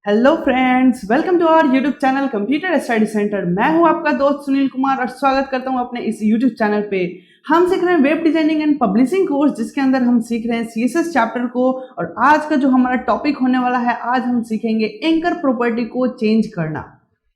Hello friends, welcome to our YouTube channel computer study centre. मैं हूं आपका दोस्त सुनील कुमार और स्वागत करता हूं अपने इस यूट्यूब चैनल पे। हम सीख रहे हैं web designing and publishing course, जिसके अंदर हम सीख रहे हैं CSS चैप्टर को। और आज का जो हमारा टॉपिक होने वाला है, आज हम सीखेंगे एंकर प्रॉपर्टी को चेंज करना।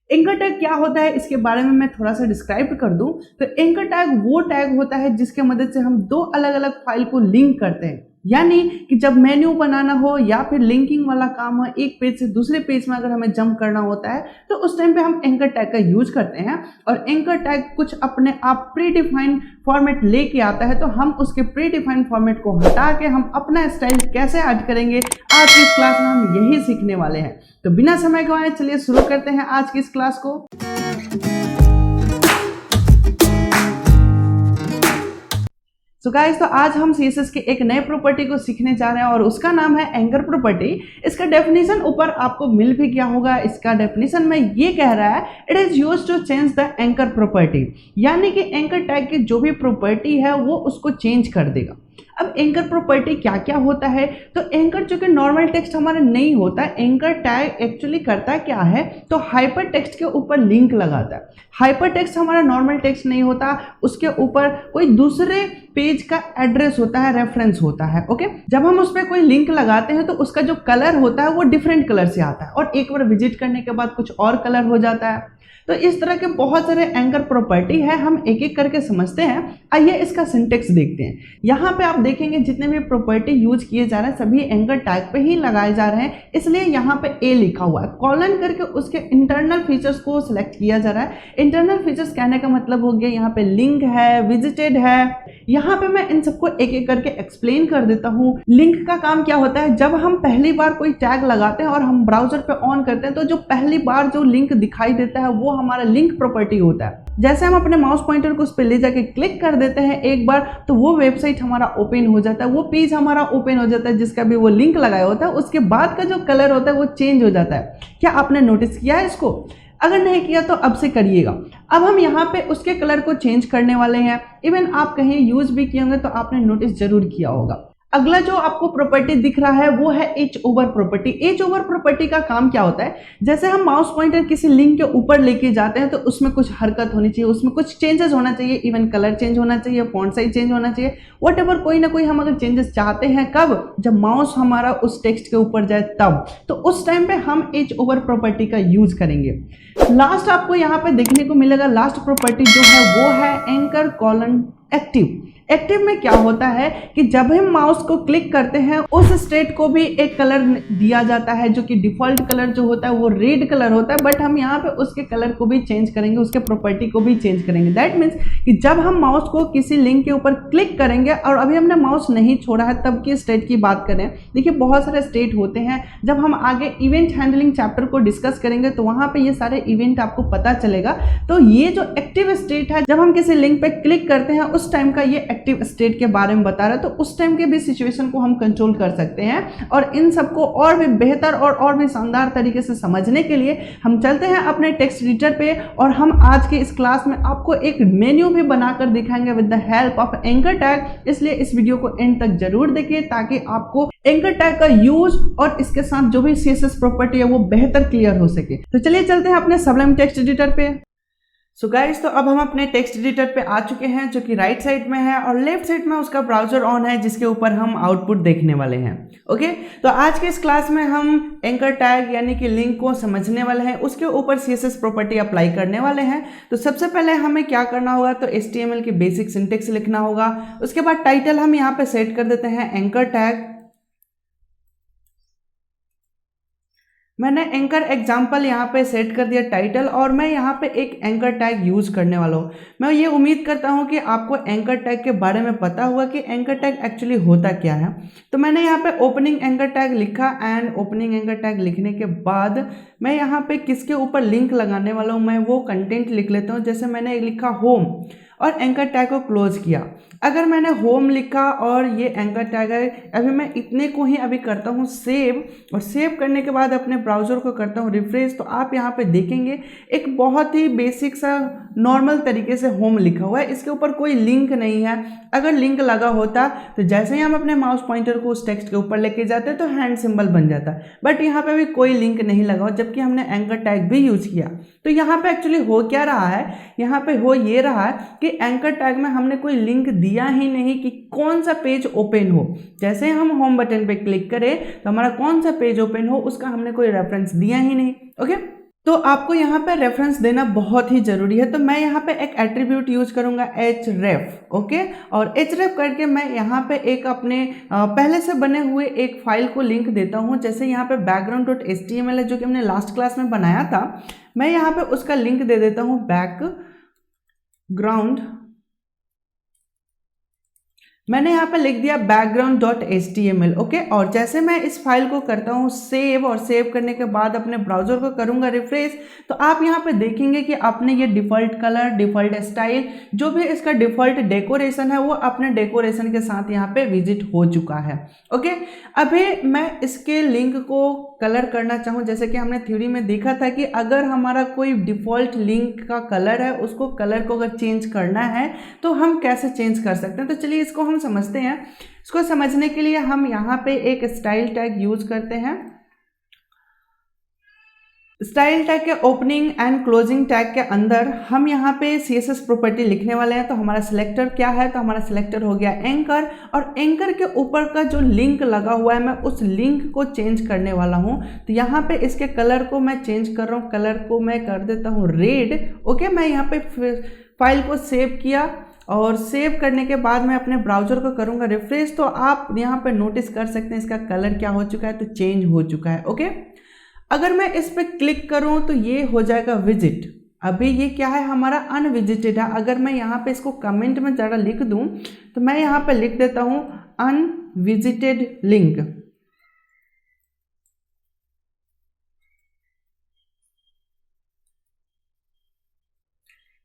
एंकर टैग क्या होता है, इसके बारे में मैं थोड़ा सा डिस्क्राइब कर दूं तो एंकर टैग वो टैग होता है जिसके मदद से हम दो अलग अलग फाइल को लिंक करते हैं। यानी कि जब मेन्यू बनाना हो या फिर लिंकिंग वाला काम हो, एक पेज से दूसरे पेज में अगर हमें जंप करना होता है तो उस टाइम पे हम एंकर टैग का यूज करते हैं। और एंकर टैग कुछ अपने आप प्री डिफाइंड फॉर्मेट लेके आता है, तो हम उसके प्री डिफाइंड फॉर्मेट को हटा के हम अपना स्टाइल कैसे ऐड करेंगे, आज की इस क्लास में हम यही सीखने वाले हैं। तो बिना समय गवाए चलिए शुरू करते हैं आज की इस क्लास को। सो गाइस, तो आज हम CSS के एक नए प्रॉपर्टी को सीखने जा रहे हैं और उसका नाम है एंकर प्रॉपर्टी। इसका डेफिनेशन ऊपर आपको मिल भी गया होगा। इसका डेफिनेशन में ये कह रहा है, it is used to change the anchor property. यानी कि एंकर टैग की जो भी प्रॉपर्टी है वो उसको चेंज कर देगा। अब एंकर प्रॉपर्टी क्या क्या होता है, तो एंकर जो कि नॉर्मल टेक्स्ट हमारा नहीं होता है, एंकर टैग एक्चुअली करता क्या है, तो हाइपर टेक्स्ट के ऊपर लिंक लगाता है। हाइपर टेक्स्ट हमारा नॉर्मल टेक्स्ट नहीं होता, उसके ऊपर कोई दूसरे पेज का एड्रेस होता है, रेफरेंस होता है। ओके, जब हम उस पर कोई लिंक लगाते हैं तो उसका जो कलर होता है वो डिफरेंट कलर से आता है और एक बार विजिट करने के बाद कुछ और कलर हो जाता है। तो इस तरह के बहुत सारे एंकर प्रॉपर्टी है, हम एक एक करके समझते हैं। आइए इसका सिंटेक्स देखते हैं। यहाँ पे आप देखेंगे जितने भी प्रॉपर्टी यूज किए जा रहे हैं सभी एंकर टैग पे ही लगाए जा रहे हैं, इसलिए यहाँ पे ए लिखा हुआ है। कॉलन करके उसके इंटरनल फीचर्स को सिलेक्ट किया जा रहा है। इंटरनल फीचर्स कहने का मतलब हो गया यहाँ पे लिंक है, विजिटेड है। यहाँ पे मैं इन सबको एक एक करके एक्सप्लेन कर देता हूँ। लिंक का काम क्या होता है, जब हम पहली बार कोई टैग लगाते हैं और हम ब्राउजर पे ऑन करते हैं तो जो पहली बार जो लिंक दिखाई देता है वो हमारा लिंक प्रॉपर्टी होता है। जैसे हम अपने माउस पॉइंटर को उस पर ले जाके क्लिक कर देते हैं एक बार, तो वो वेबसाइट हमारा ओपन हो जाता है, वो पेज हमारा ओपन हो जाता है जिसका भी वो लिंक लगाया होता है। उसके बाद का जो कलर होता है वो चेंज हो जाता है। क्या आपने नोटिस किया है इसको? अगर नहीं किया तो अब से करिएगा। अब हम यहाँ पे उसके कलर को चेंज करने वाले हैं। इवन आप कहीं यूज भी किए होंगे तो आपने नोटिस जरूर किया होगा। अगला जो आपको प्रॉपर्टी दिख रहा है वो है edge over property. Edge over property का काम क्या होता है, जैसे हम माउस पॉइंटर किसी लिंक के ऊपर लेके जाते हैं तो उसमें कुछ हरकत होनी चाहिए, उसमें कुछ चेंजेस होना चाहिए, इवन कलर चेंज होना चाहिए, फॉन्ट साइज चेंज होना चाहिए, व्हाटएवर कोई ना कोई हम अगर चेंजेस चाहते हैं, कब? जब माउस हमारा उस टेक्स्ट के ऊपर जाए तब। तो उस टाइम पे हम एज ओवर प्रॉपर्टी का यूज करेंगे। लास्ट आपको यहाँ पे देखने को मिलेगा, लास्ट प्रॉपर्टी जो है वो है एंकर कॉलन एक्टिव। एक्टिव में क्या होता है कि जब हम माउस को क्लिक करते हैं उस स्टेट को भी एक कलर दिया जाता है, जो कि डिफॉल्ट कलर जो होता है वो रेड कलर होता है, बट हम यहाँ पे उसके कलर को भी चेंज करेंगे, उसके प्रॉपर्टी को भी चेंज करेंगे। दैट मीन्स कि जब हम माउस को किसी लिंक के ऊपर क्लिक करेंगे, और अभी हमने माउस नहीं छोड़ा है तब की स्टेट की बात करें, देखिए बहुत सारे स्टेट होते हैं। जब हम आगे इवेंट हैंडलिंग चैप्टर को डिस्कस करेंगे तो वहां पे ये सारे इवेंट आपको पता चलेगा। तो ये जो एक्टिव स्टेट है, जब हम किसी लिंक पे क्लिक करते हैं उस टाइम का ये एक्टिव स्टेट के बारे में बता रहा है। तो उस टाइम के भी सिचुएशन को हम कंट्रोल कर सकते हैं। और इन सबको और भी बेहतर और भी शानदार तरीके से समझने के लिए हम चलते हैं अपने टेक्स्ट एडिटर पे, और हम आज के इस क्लास में आपको एक मेन्यू भी बनाकर दिखाएंगे with the help of anchor tag. इसलिए इस वीडियो को एंड तक जरूर देखिए ताकि आपको एंकर टैग का यूज और इसके साथ जो भी CSS प्रॉपर्टी है वो बेहतर क्लियर हो सके। तो चलिए चलते हैं अपने सबलाइम टेक्स्ट एडिटर पे। सो गाइस, तो अब हम अपने टेक्स्ट एडिटर पे आ चुके हैं, जो कि राइट साइड में है और लेफ्ट साइड में उसका ब्राउजर ऑन है जिसके ऊपर हम आउटपुट देखने वाले हैं। ओके, तो आज के इस क्लास में हम एंकर टैग यानी कि लिंक को समझने वाले हैं, उसके ऊपर CSS प्रॉपर्टी अप्लाई करने वाले हैं। तो सबसे पहले हमें क्या करना होगा, तो HTML की बेसिक सिंटेक्स लिखना होगा। उसके बाद टाइटल हम यहाँ पे सेट कर देते हैं एंकर टैग। मैंने एंकर एग्जाम्पल यहाँ पे सेट कर दिया टाइटल, और मैं यहाँ पे एक एंकर टैग यूज करने वाला हूँ। मैं ये उम्मीद करता हूँ कि आपको एंकर टैग के बारे में पता होगा कि एंकर टैग एक्चुअली होता क्या है। तो मैंने यहाँ पे ओपनिंग एंकर टैग लिखा, एंड ओपनिंग एंकर टैग लिखने के बाद मैं यहाँ पे किसके ऊपर लिंक लगाने वाला हूँ, मैं वो कंटेंट लिख लेता हूँ। जैसे मैंने लिखा होम और एंकर टैग को क्लोज किया। अगर मैंने होम लिखा और ये एंकर टैग है, अभी मैं इतने को ही अभी करता हूँ सेव, और सेव करने के बाद अपने ब्राउज़र को करता हूँ रिफ्रेश, तो आप यहाँ पे देखेंगे एक बहुत ही बेसिक सा नॉर्मल तरीके से होम लिखा हुआ है, इसके ऊपर कोई लिंक नहीं है। अगर लिंक लगा होता तो जैसे ही हम अपने माउस पॉइंटर को उस टेक्स्ट के ऊपर लेके जाते तो हैंड सिंबल बन जाता, बट यहाँ पे भी कोई लिंक नहीं लगा, जबकि हमने एंकर टैग भी यूज किया। तो यहाँ पे एक्चुअली हो क्या रहा है, यहाँ पे हो ये रहा है कि एंकर टैग में हमने कोई लिंक दिया ही नहीं कि कौन सा पेज ओपन हो। जैसे हम होम बटन पे क्लिक करें तो हमारा कौन सा पेज ओपन हो उसका हमने कोई रेफरेंस दिया ही नहीं। ओके, तो आपको यहाँ पे रेफरेंस देना बहुत ही जरूरी है। तो मैं यहाँ पे एक एट्रीब्यूट यूज करूंगा href। ओके, और href करके मैं यहाँ पे एक अपने पहले से बने हुए एक फाइल को लिंक देता हूँ। जैसे यहाँ पे background.html है जो कि हमने लास्ट क्लास में बनाया था, मैं यहाँ पे उसका लिंक दे देता हूँ बैकग्राउंड। मैंने यहाँ पे लिख दिया background.html। ओके, और जैसे मैं इस फाइल को करता हूँ सेव, और सेव करने के बाद अपने ब्राउजर को करूँगा रिफ्रेश, तो आप यहाँ पे देखेंगे कि आपने ये डिफ़ॉल्ट कलर, डिफ़ॉल्ट स्टाइल, जो भी इसका डिफ़ॉल्ट डेकोरेशन है वो अपने डेकोरेशन के साथ यहाँ पे विजिट हो चुका है। ओके, अभी मैं इसके लिंक को कलर करना चाहूँ, जैसे कि हमने थ्योरी में देखा था कि अगर हमारा कोई डिफ़ॉल्ट लिंक का कलर है, उसको कलर को अगर चेंज करना है तो हम कैसे चेंज कर सकते हैं। तो चलिए इसको हम समझते हैं। इसको समझने के लिए हम यहाँ पे एक स्टाइल टैग यूज करते हैं। स्टाइल टैग के ओपनिंग एंड क्लोजिंग टैग के अंदर हम यहाँ पे CSS प्रॉपर्टी लिखने वाले हैं। तो हमारा सिलेक्टर क्या है, तो हमारा सिलेक्टर हो गया एंकर, और एंकर के ऊपर का जो लिंक लगा हुआ है मैं उस लिंक को चेंज करने वाला हूँ। तो यहाँ पे इसके कलर को मैं चेंज कर रहा हूँ, कलर को मैं कर देता हूँ रेड। ओके, मैं यहाँ पे फाइल को सेव किया, और सेव करने के बाद मैं अपने ब्राउजर को करूँगा रिफ्रेश, तो आप यहाँ पे नोटिस कर सकते हैं इसका कलर क्या हो चुका है, तो चेंज हो चुका है। ओके, अगर मैं इस पर क्लिक करूं तो ये हो जाएगा विजिट। अभी ये क्या है, हमारा अनविजिटेड है। अगर मैं यहाँ पे इसको कमेंट में ज़रा लिख दूं तो मैं यहाँ पे लिख देता हूँ अनविजिटेड लिंक।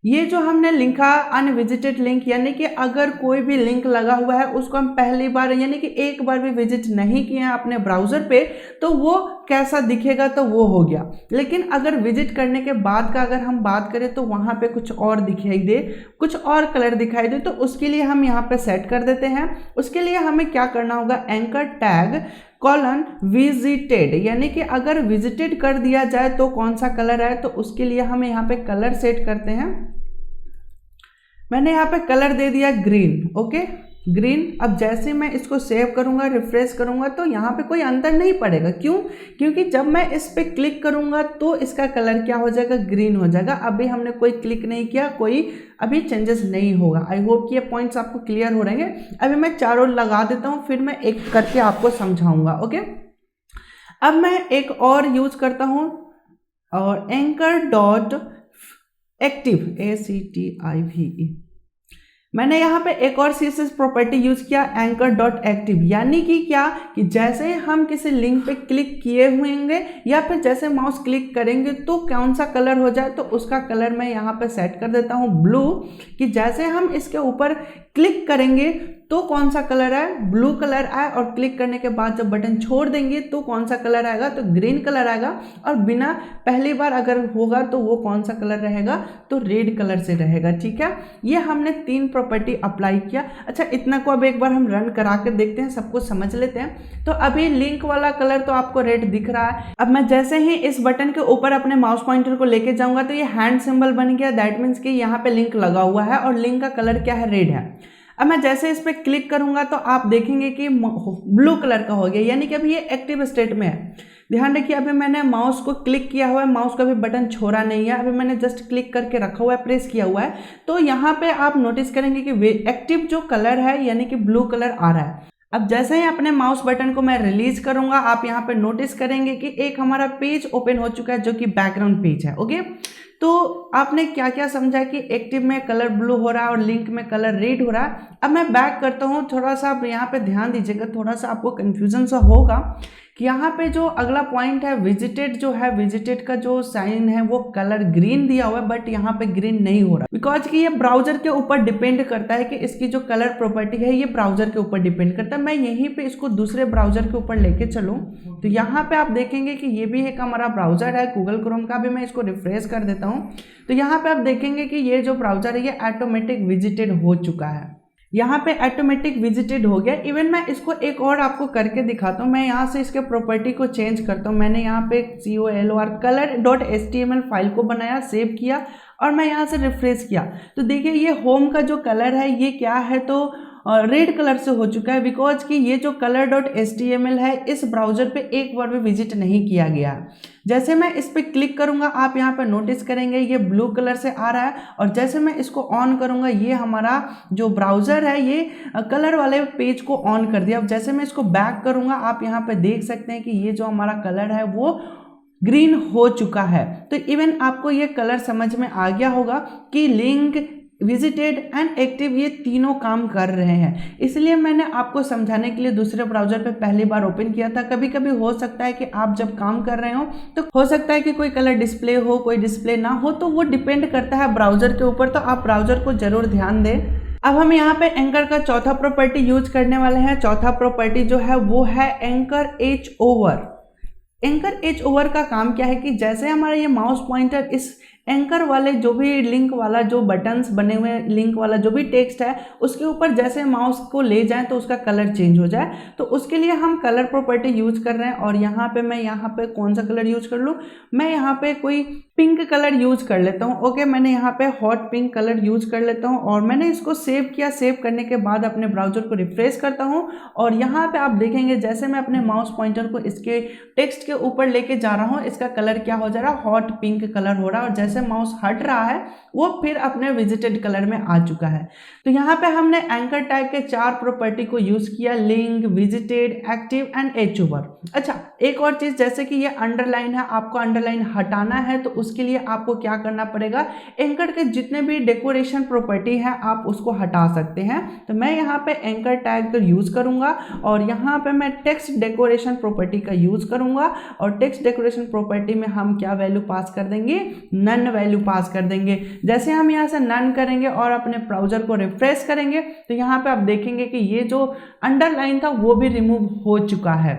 ये जो हमने लिखा अनविजिटेड लिंक, यानी कि अगर कोई भी लिंक लगा हुआ है उसको हम पहली बार यानी कि एक बार भी विजिट नहीं किए हैं अपने ब्राउजर पे, तो वो कैसा दिखेगा, तो वो हो गया। लेकिन अगर विजिट करने के बाद का अगर हम बात करें तो वहाँ पे कुछ और दिखाई दे, कुछ और कलर दिखाई दे, तो उसके लिए हम यहाँ पे सेट कर देते हैं। उसके लिए हमें क्या करना होगा, एंकर टैग कॉलन विजिटेड, यानी कि अगर विजिटेड कर दिया जाए तो कौन सा कलर है, तो उसके लिए हम यहाँ पे कलर सेट करते हैं। मैंने यहाँ पे कलर दे दिया ग्रीन। Okay, green. अब जैसे मैं इसको सेव करूँगा, रिफ्रेश करूँगा, तो यहाँ पे कोई अंतर नहीं पड़ेगा। क्यों? क्योंकि जब मैं इस पे क्लिक करूँगा तो इसका कलर क्या हो जाएगा, ग्रीन हो जाएगा। अभी हमने कोई क्लिक नहीं किया, कोई अभी चेंजेस नहीं होगा। आई होप कि ये पॉइंट्स आपको क्लियर हो रहेंगे। अभी मैं चारों लगा देता हूँ, फिर मैं एक करके आपको समझाऊंगा। ओके, अब मैं एक और यूज करता हूँ, और एंकर डॉट एक्टिव ACTIVE, मैंने यहाँ पे एक और CSS प्रॉपर्टी यूज किया एंकर डॉट एक्टिव, यानी कि क्या कि जैसे हम किसी लिंक पे क्लिक किए होंगे या फिर जैसे माउस क्लिक करेंगे तो कौन सा कलर हो जाए, तो उसका कलर मैं यहाँ पे सेट कर देता हूँ ब्लू, कि जैसे हम इसके ऊपर क्लिक करेंगे तो कौन सा कलर है, ब्लू कलर आए, और क्लिक करने के बाद जब बटन छोड़ देंगे तो कौन सा कलर आएगा, तो ग्रीन कलर आएगा, और बिना पहली बार अगर होगा तो वो कौन सा कलर रहेगा, तो रेड कलर से रहेगा। ठीक है, ये हमने 3 प्रॉपर्टी अप्लाई किया। अच्छा, इतना को अब एक बार हम रन करा कर देखते हैं, सब कुछ समझ लेते हैं। तो अभी लिंक वाला कलर तो आपको रेड दिख रहा है। अब मैं जैसे ही इस बटन के ऊपर अपने माउस पॉइंटर को लेके जाऊंगा तो ये हैंड सिंबल बन गया, दैट मीन्स कि यहाँ पे लिंक लगा हुआ है और लिंक का कलर क्या है, रेड है। अब मैं जैसे इस पर क्लिक करूंगा तो आप देखेंगे कि ब्लू कलर का हो गया, यानी कि अभी ये एक्टिव स्टेट में है। ध्यान रखिए, अभी मैंने माउस को क्लिक किया हुआ है, माउस का भी बटन छोड़ा नहीं है, अभी मैंने जस्ट क्लिक करके रखा हुआ है, प्रेस किया हुआ है। तो यहाँ पे आप नोटिस करेंगे कि एक्टिव जो कलर है यानी कि ब्लू कलर आ रहा है। अब जैसे ही अपने माउस बटन को मैं रिलीज करूंगा, आप यहाँ पे नोटिस करेंगे कि एक हमारा पेज ओपन हो चुका है जो कि बैकग्राउंड पेज है। ओके, तो आपने क्या क्या समझा कि एक्टिव में कलर ब्लू हो रहा है और लिंक में कलर रेड हो रहा है। अब मैं बैक करता हूँ, थोड़ा सा आप यहाँ पे ध्यान दीजिएगा, थोड़ा सा आपको कंफ्यूजन सा होगा कि यहाँ पे जो अगला पॉइंट है विजिटेड जो है, विजिटेड का जो साइन है वो कलर ग्रीन दिया हुआ है, बट यहाँ पे ग्रीन नहीं हो रहा बिकॉज कि ये ब्राउजर के ऊपर डिपेंड करता है कि इसकी जो कलर प्रॉपर्टी है ये ब्राउजर के ऊपर डिपेंड करता है। मैं यहीं पे इसको दूसरे ब्राउजर के ऊपर लेके चलूँ तो यहाँ पे आप देखेंगे कि ये भी एक हमारा ब्राउजर है गूगल क्रोम का, भी मैं इसको रिफ्रेश कर देता हूँ तो यहाँ पे आप देखेंगे कि ये जो ब्राउजर है ये ऑटोमेटिक विजिटेड हो चुका है। यहाँ पे ऑटोमेटिक विजिटेड हो गया। इवन मैं इसको एक और आपको करके दिखाता हूँ। मैं यहाँ से इसके प्रॉपर्टी को चेंज करता हूँ। मैंने यहाँ पे color.html फाइल को बनाया, सेव किया और मैं यहाँ से रिफ्रेश किया तो देखिए ये होम का जो कलर है ये क्या है तो रेड कलर से हो चुका है बिकॉज कि ये जो color.html है इस ब्राउजर पे एक बार भी विजिट नहीं किया गया। जैसे मैं इस पर क्लिक करूंगा आप यहाँ पे नोटिस करेंगे ये ब्लू कलर से आ रहा है और जैसे मैं इसको ऑन करूंगा ये हमारा जो ब्राउजर है ये कलर वाले पेज को ऑन कर दिया। अब जैसे मैं इसको बैक करूंगा आप यहाँ पे देख सकते हैं कि ये जो हमारा कलर है वो ग्रीन हो चुका है। तो इवन आपको ये कलर समझ में आ गया होगा कि लिंक, विजिटेड एंड एक्टिव ये तीनों काम कर रहे हैं। इसलिए मैंने आपको समझाने के लिए दूसरे ब्राउजर पे पहली बार ओपन किया था। कभी कभी हो सकता है कि आप जब काम कर रहे हो तो हो सकता है कि कोई कलर डिस्प्ले हो, कोई डिस्प्ले ना हो, तो वो डिपेंड करता है ब्राउजर के ऊपर। तो आप ब्राउजर को जरूर ध्यान दें। अब हम यहाँ पे एंकर का चौथा प्रॉपर्टी यूज करने वाले हैं। चौथा प्रॉपर्टी जो है वो है anchor edge over. Anchor edge over का काम क्या है कि जैसे हमारा ये माउस पॉइंटर इस एंकर वाले जो भी लिंक वाला जो बटन्स बने हुए हैं, लिंक वाला जो भी टेक्स्ट है उसके ऊपर जैसे माउस को ले जाएं तो उसका कलर चेंज हो जाए, तो उसके लिए हम कलर प्रॉपर्टी यूज कर रहे हैं। और यहाँ पे मैं यहाँ पे कौन सा कलर यूज कर लूँ, मैं यहाँ पे कोई पिंक कलर यूज कर लेता हूँ। ओके, मैंने यहाँ पे हॉट पिंक कलर यूज कर लेता हूँ और मैंने इसको सेव किया। सेव करने के बाद अपने ब्राउजर को रिफ्रेश करता हूँ और यहाँ पे आप देखेंगे जैसे मैं अपने माउस पॉइंटर को इसके टेक्स्ट के ऊपर लेके जा रहा हूँ इसका कलर क्या हो जा रहा है, हॉट पिंक कलर हो रहा है। और जैसे माउस हट रहा है वो फिर अपने विजिटेड कलर में आ चुका है। तो यहाँ पे हमने एंकर टैग के 4 प्रॉपर्टी को यूज किया, link, visited, active and edge over. अच्छा, एक और चीज, जैसे कि ये अंडरलाइन है, आपको अंडरलाइन हटाना है तो उसके लिए आपको क्या करना पड़ेगा, एंकर के जितने भी डेकोरेशन प्रॉपर्टी है आप उसको हटा सकते हैं। तो मैं यहाँ पे एंकर टैग का यूज करूंगा और यहाँ पे मैं टेक्स्ट डेकोरेशन प्रॉपर्टी का यूज करूंगा और टेक्स्ट डेकोरेशन प्रॉपर्टी में हम क्या वैल्यू पास कर देंगे, नन वैल्यू पास कर देंगे। जैसे हम यहाँ से नन करेंगे और अपने ब्राउजर को रिफ्रेश करेंगे तो यहाँ पे आप देखेंगे कि ये जो अंडरलाइन था वो भी रिमूव हो चुका है।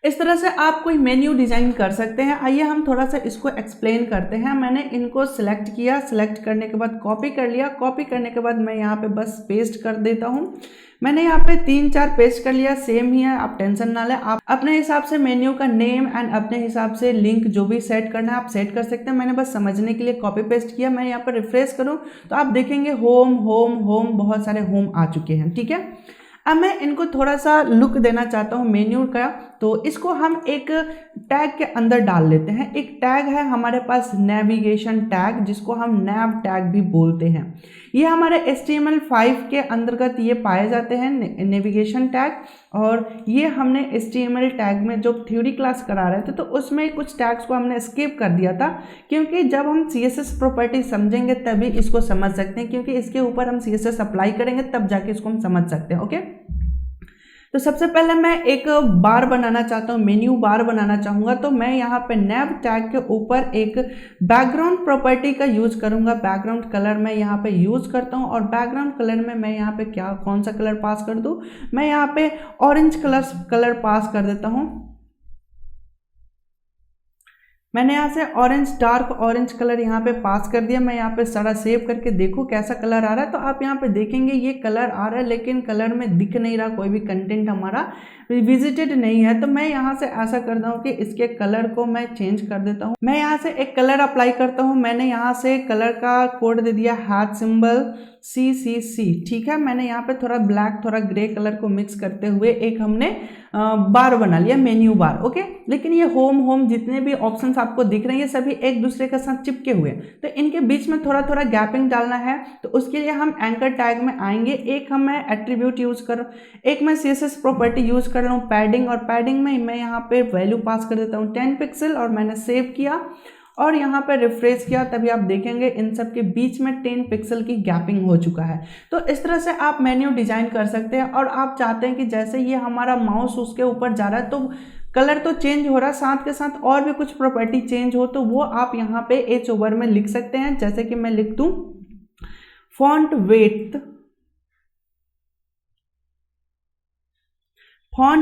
इस तरह से आप कोई मेन्यू डिजाइन कर सकते हैं। आइए हम थोड़ा सा इसको एक्सप्लेन करते हैं। मैंने इनको सिलेक्ट किया, सिलेक्ट करने के बाद कॉपी कर लिया। कॉपी करने के बाद मैं यहाँ पे बस पेस्ट कर देता हूँ। मैंने यहाँ पे 3-4 पेस्ट कर लिया, सेम ही है, आप टेंशन ना लें। आप अपने हिसाब से मेन्यू का नेम एंड अपने हिसाब से लिंक जो भी सेट करना है आप सेट कर सकते हैं। मैंने बस समझने के लिए कॉपी पेस्ट किया। मैं यहाँ पर रिफ्रेश करूँ तो आप देखेंगे होम होम होम, बहुत सारे होम आ चुके हैं। ठीक है, अब मैं इनको थोड़ा सा लुक देना चाहता हूँ मेन्यू का, तो इसको हम एक टैग के अंदर डाल लेते हैं। एक टैग है हमारे पास नेविगेशन टैग, जिसको हम नैव टैग भी बोलते हैं। ये हमारे HTML5 के अंतर्गत ये पाए जाते हैं, नेविगेशन टैग। और ये हमने HTML टैग में जो थ्योरी क्लास करा रहे थे तो उसमें कुछ टैग्स को हमने स्किप कर दिया था, क्योंकि जब हम CSS प्रॉपर्टी समझेंगे तभी इसको समझ सकते हैं, क्योंकि इसके ऊपर हम CSS अप्लाई करेंगे तब जाके इसको हम समझ सकते हैं। ओके, तो सबसे पहले मैं एक बार बनाना चाहता हूँ, मेन्यू बार बनाना चाहूँगा। तो मैं यहाँ पे नैव टैग के ऊपर एक बैकग्राउंड प्रॉपर्टी का यूज करूँगा। बैकग्राउंड कलर मैं यहाँ पे यूज करता हूँ और बैकग्राउंड कलर में मैं यहाँ पे कौन सा कलर पास कर दूँ, मैं यहाँ पे ऑरेंज कलर पास कर देता हूँ। मैंने यहाँ से ऑरेंज, डार्क ऑरेंज कलर यहाँ पे पास कर दिया। मैं यहाँ पे सारा सेव करके देखूँ कैसा कलर आ रहा है। तो आप यहाँ पे देखेंगे ये कलर आ रहा है, लेकिन कलर में दिख नहीं रहा, कोई भी कंटेंट हमारा विजिटेड नहीं है। तो मैं यहाँ से ऐसा करता हूँ कि इसके कलर को मैं चेंज कर देता हूँ। मैं यहाँ से एक कलर अप्लाई करता हूँ। मैंने यहाँ से कलर का कोड दे दिया हैश सिंबल CCC। ठीक है, मैंने यहाँ पे थोड़ा ब्लैक थोड़ा ग्रे कलर को मिक्स करते हुए एक हमने बार बना लिया, मेन्यू बार। ओके, लेकिन ये होम होम जितने भी ऑप्शंस आपको दिख रहे हैं ये सभी एक दूसरे के साथ चिपके हुए, तो इनके बीच में थोड़ा थोड़ा गैपिंग डालना है। तो उसके लिए हम एंकर टैग में आएंगे। एक हम मैं एट्रीब्यूट यूज कर, एक मैं CSS प्रॉपर्टी यूज कर रहा हूँ पैडिंग, और पैडिंग में मैं यहाँ पे वैल्यू पास कर देता हूँ 10 पिक्सल और मैंने सेव किया। और यहाँ पे रिफ्रेश किया तभी आप देखेंगे इन सब के बीच में 10 पिक्सल की गैपिंग हो चुका है। तो इस तरह से आप मेन्यू डिजाइन कर सकते हैं। और आप चाहते हैं कि जैसे ये हमारा माउस उसके ऊपर जा रहा है तो कलर तो चेंज हो रहा है, साथ के साथ और भी कुछ प्रॉपर्टी चेंज हो, तो वो आप यहाँ पे एच ओवर में लिख सकते हैं। जैसे कि मैं लिख दूं फॉन्ट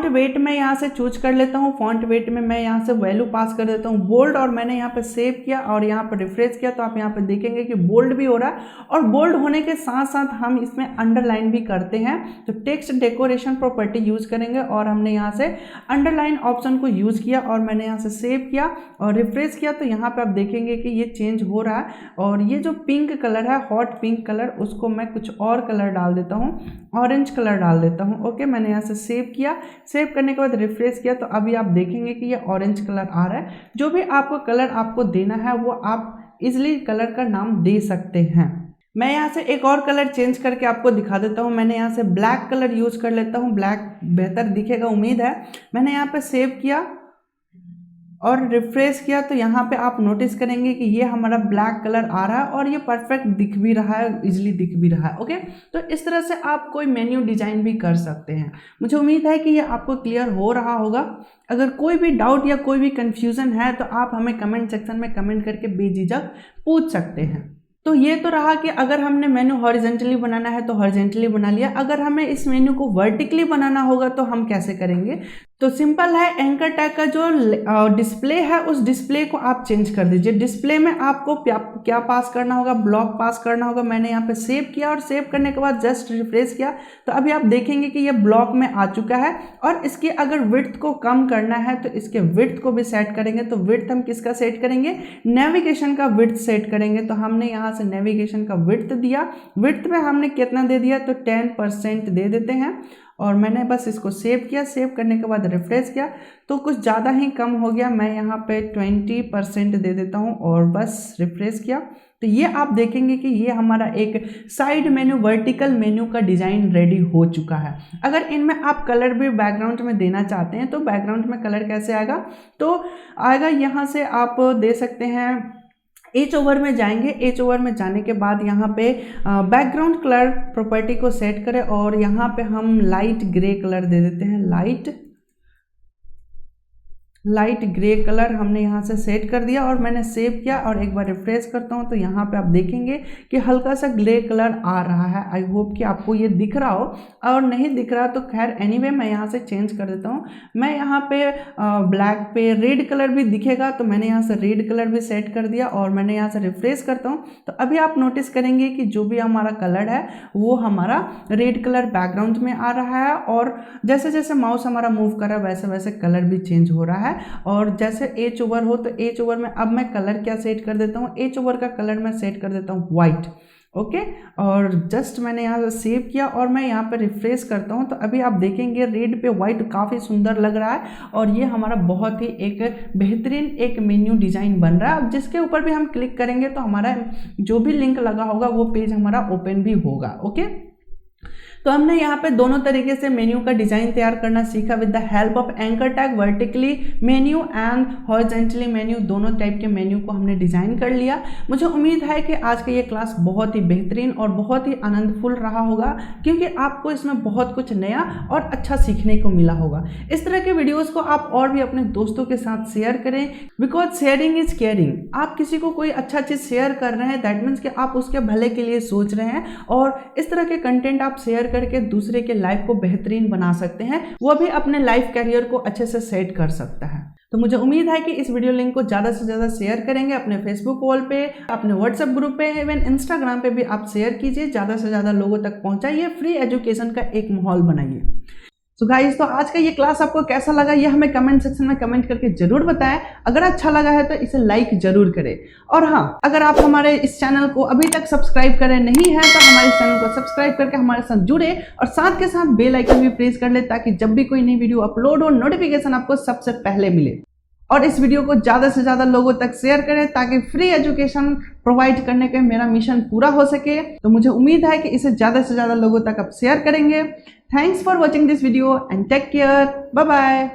वेट मैं यहाँ से चूज कर लेता हूँ। फॉन्ट वेट में मैं यहाँ से वैल्यू पास कर देता हूँ बोल्ड, और मैंने यहाँ पे सेव किया और यहाँ पर रिफ्रेश किया तो आप यहाँ पे देखेंगे कि बोल्ड भी हो रहा है। और बोल्ड होने के साथ साथ हम इसमें अंडरलाइन भी करते हैं, तो टेक्स्ट डेकोरेशन प्रॉपर्टी यूज करेंगे और हमने यहाँ से अंडरलाइन ऑप्शन को यूज किया और मैंने यहाँ से सेव किया और रिफ्रेश किया तो यहाँ पे आप देखेंगे कि ये चेंज हो रहा है। और ये जो पिंक कलर है, हॉट पिंक कलर, उसको मैं कुछ और कलर डाल देता हूँ, ऑरेंज कलर डाल देता हूँ। ओके, मैंने यहाँ से सेव किया। सेव करने के बाद रिफ्रेश किया तो अभी आप देखेंगे कि ये ऑरेंज कलर आ रहा है। जो भी आपको कलर आपको देना है वो आप इजीली कलर का नाम दे सकते हैं। मैं यहाँ से एक और कलर चेंज करके आपको दिखा देता हूँ। मैंने यहाँ से ब्लैक कलर यूज कर लेता हूँ, ब्लैक बेहतर दिखेगा उम्मीद है। मैंने यहाँ पे सेव किया और रिफ्रेश किया तो यहाँ पे आप नोटिस करेंगे कि ये हमारा ब्लैक कलर आ रहा है और ये परफेक्ट दिख भी रहा है, इजीली दिख भी रहा है। ओके, तो इस तरह से आप कोई मेन्यू डिजाइन भी कर सकते हैं। मुझे उम्मीद है कि ये आपको क्लियर हो रहा होगा। अगर कोई भी डाउट या कोई भी कंफ्यूजन है तो आप हमें कमेंट सेक्शन में कमेंट करके बेझिझक पूछ सकते हैं। तो ये तो रहा कि अगर हमने मेन्यू हॉरिजेंटली बनाना है तो हॉरिजेंटली बना लिया। अगर हमें इस मेन्यू को वर्टिकली बनाना होगा तो हम कैसे करेंगे? तो सिंपल है, एंकर टैग का जो डिस्प्ले है उस डिस्प्ले को आप चेंज कर दीजिए। डिस्प्ले में आपको क्या पास करना होगा? ब्लॉक पास करना होगा। मैंने यहाँ पे सेव किया और सेव करने के बाद जस्ट रिफ्रेश किया तो अभी आप देखेंगे कि ये ब्लॉक में आ चुका है। और इसकी अगर विड्थ को कम करना है तो इसके विड्थ को भी सेट करेंगे। तो विड्थ हम किसका सेट करेंगे? नेविगेशन का विड्थ सेट करेंगे। तो हमने यहाँ से नेविगेशन का विड्थ दिया। विड्थ में हमने कितना दे दिया? तो 10% दे देते हैं। और मैंने बस इसको सेव किया। सेव करने के बाद रिफ्रेश किया तो कुछ ज़्यादा ही कम हो गया। मैं यहाँ पे 20% दे देता हूँ और बस रिफ्रेश किया तो ये आप देखेंगे कि ये हमारा एक साइड मेन्यू, वर्टिकल मेन्यू का डिज़ाइन रेडी हो चुका है। अगर इनमें आप कलर भी बैकग्राउंड में देना चाहते हैं तो बैकग्राउंड में कलर कैसे आएगा? तो आएगा यहाँ से आप दे सकते हैं, एच ओवर में जाएंगे। एच ओवर में जाने के बाद यहाँ पे बैकग्राउंड कलर प्रॉपर्टी को सेट करें और यहाँ पे हम लाइट ग्रे कलर दे देते हैं। लाइट ग्रे कलर हमने यहाँ से सेट कर दिया और मैंने सेव किया और एक बार रिफ्रेश करता हूँ तो यहाँ पे आप देखेंगे कि हल्का सा ग्रे कलर आ रहा है। आई होप कि आपको ये दिख रहा हो, और नहीं दिख रहा तो खैर एनीवे मैं यहाँ से चेंज कर देता हूँ। मैं यहाँ पे ब्लैक पे रेड कलर भी दिखेगा तो मैंने यहाँ से रेड कलर भी सेट कर दिया और मैंने यहाँ से रिफ्रेश करता हूँ तो अभी आप नोटिस करेंगे कि जो भी हमारा कलर है वो हमारा रेड कलर बैकग्राउंड में आ रहा है। और जैसे जैसे माउस हमारा मूव कर रहा है वैसे वैसे कलर भी चेंज हो रहा है। और जैसे एच ओवर हो तो एच ओवर में अब मैं कलर क्या सेट कर देता हूँ? एच ओवर का कलर मैं सेट कर देता हूँ व्हाइट। ओके, और जस्ट मैंने यहाँ से सेव किया और मैं यहाँ पर रिफ्रेश करता हूँ तो अभी आप देखेंगे रेड पे व्हाइट काफ़ी सुंदर लग रहा है और ये हमारा बहुत ही एक बेहतरीन एक मेन्यू डिज़ाइन बन रहा है। अब जिसके ऊपर भी हम क्लिक करेंगे तो हमारा जो भी लिंक लगा होगा वो पेज हमारा ओपन भी होगा। ओके, तो हमने यहाँ पे दोनों तरीके से मेन्यू का डिजाइन तैयार करना सीखा with the help of anchor tag. Vertically menu and horizontally menu, दोनों टाइप के मेन्यू को हमने डिजाइन कर लिया। मुझे उम्मीद है कि आज का ये क्लास बहुत ही बेहतरीन और बहुत ही आनंदफुल रहा होगा क्योंकि आपको इसमें बहुत कुछ नया और अच्छा सीखने को मिला होगा। इस तरह के वीडियोस को आप और भी अपने दोस्तों के साथ शेयर करें, बिकॉज शेयरिंग इज केयरिंग। आप किसी को कोई अच्छा चीज़ शेयर कर रहे हैं दैट मीन्स कि आप उसके भले के लिए सोच रहे हैं और इस तरह के कंटेंट आप शेयर करके दूसरे के लाइफ को बेहतरीन बना सकते हैं, वो भी अपने लाइफ कैरियर को अच्छे से सेट कर सकता है। तो मुझे उम्मीद है कि इस वीडियो लिंक को ज़्यादा से ज़्यादा शेयर करेंगे अपने फेसबुक वॉल पे, अपने व्हाट्सएप ग्रुप पे, इवन इंस्टाग्राम पे भी आप शेयर कीजिए, ज़्यादा से ज़्यादा लोगों तक पहुंचाइए, फ्री एजुकेशन का एक माहौल बनाइए। तो गाइस, तो आज का ये क्लास आपको कैसा लगा ये हमें कमेंट सेक्शन में कमेंट करके जरूर बताएं। अगर अच्छा लगा है तो इसे लाइक जरूर करें। और हाँ, अगर आप हमारे इस चैनल को अभी तक सब्सक्राइब करे नहीं है तो हमारे चैनल को सब्सक्राइब करके हमारे साथ जुड़े और साथ के साथ बेल आइकन भी प्रेस कर ले ताकि जब भी कोई नई वीडियो अपलोड हो नोटिफिकेशन आपको सबसे पहले मिले। और इस वीडियो को ज़्यादा से ज़्यादा लोगों तक शेयर करें ताकि फ्री एजुकेशन प्रोवाइड करने का मेरा मिशन पूरा हो सके। तो मुझे उम्मीद है कि इसे ज़्यादा से ज़्यादा लोगों तक आप शेयर करेंगे। Thanks for watching this video and take care. Bye bye.